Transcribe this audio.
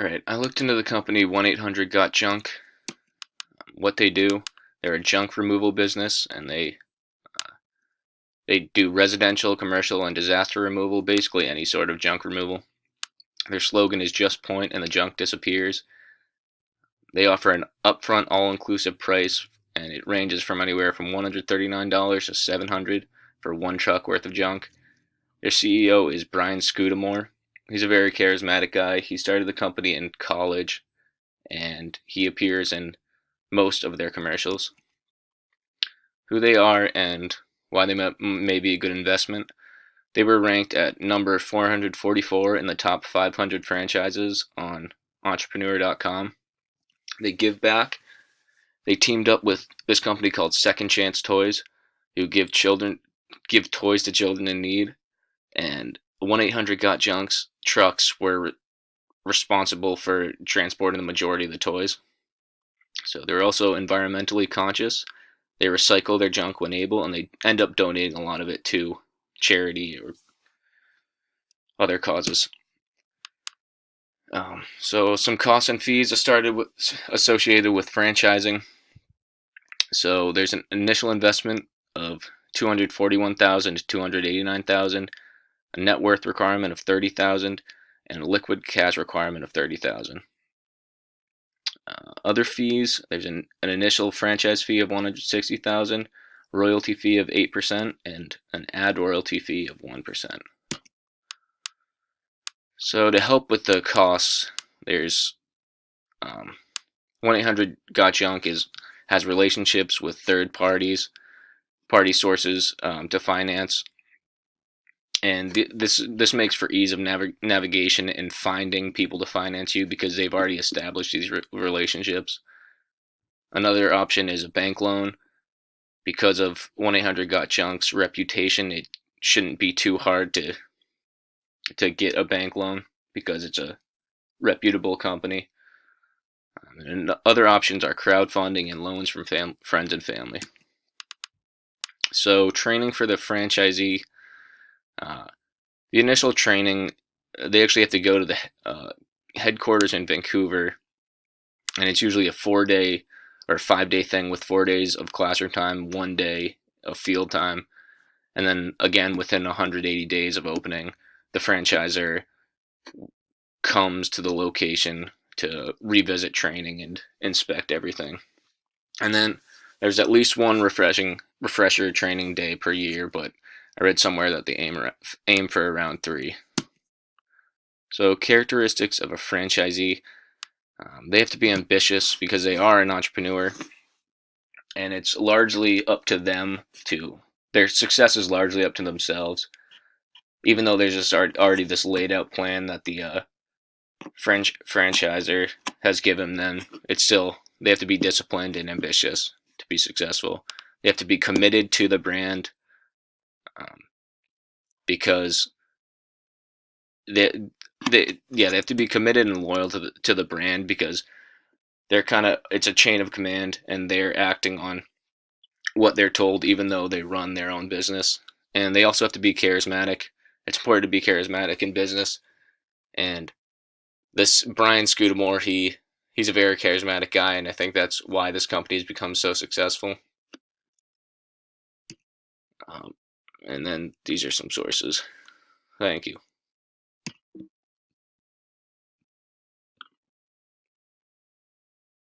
Alright, I looked into the company 1-800-GOT-JUNK. What they do, they're a junk removal business, and they do residential, commercial, and disaster removal, basically any sort of junk removal. Their slogan is "Just point and the junk disappears." They offer an upfront all-inclusive price, and it ranges from anywhere from $139 to $700 for one truck worth of junk. Their CEO is Brian Scudamore. He's a very charismatic guy. He started the company in college, and he appears in most of their commercials. Who they are and why they may be a good investment. They were ranked at number 444 in the top 500 franchises on entrepreneur.com. They give back. They teamed up with this company called Second Chance Toys, who give toys to children in need. And 1-800-GOT-JUNK's trucks were responsible for transporting the majority of the toys. So they're also environmentally conscious. They recycle their junk when able, and they end up donating a lot of it to charity or other causes. So some costs and fees associated with franchising. So there's an initial investment of $241,000 to $289,000, a net worth requirement of $30,000, and a liquid cash requirement of $30,000. Other fees, there's an initial franchise fee of $160,000, royalty fee of 8%, and an ad royalty fee of 1%. So to help with the costs, there's 1-800-GOT-JUNK has relationships with third party sources to finance, and this makes for ease of navigation and finding people to finance you because they've already established these relationships. Another option is a bank loan. Because of 1-800-GOT-JUNK's reputation, it shouldn't be too hard to get a bank loan because it's a reputable company. And other options are crowdfunding and loans from friends and family. So training for the franchisee, the initial training, they actually have to go to the headquarters in Vancouver, and it's usually a 4-day or 5-day thing with 4 days of classroom time, 1 day of field time, and then again within 180 days of opening, the franchisor comes to the location to revisit training and inspect everything. And then there's at least one refresher training day per year, but I read somewhere that they aim for around 3. So characteristics of a franchisee, they have to be ambitious because they are an entrepreneur, and it's largely up to them their success is largely up to themselves. Even though there's just already this laid out plan that the franchisor has given them, it's still, they have to be disciplined and ambitious to be successful. They have to be committed to the brand, because they have to be committed and loyal to the brand because it's a chain of command and they're acting on what they're told even though they run their own business. And they also have to be charismatic. It's important to be charismatic in business, and this Brian Scudamore, he's a very charismatic guy, and I think that's why this company has become so successful. And then these are some sources. Thank you.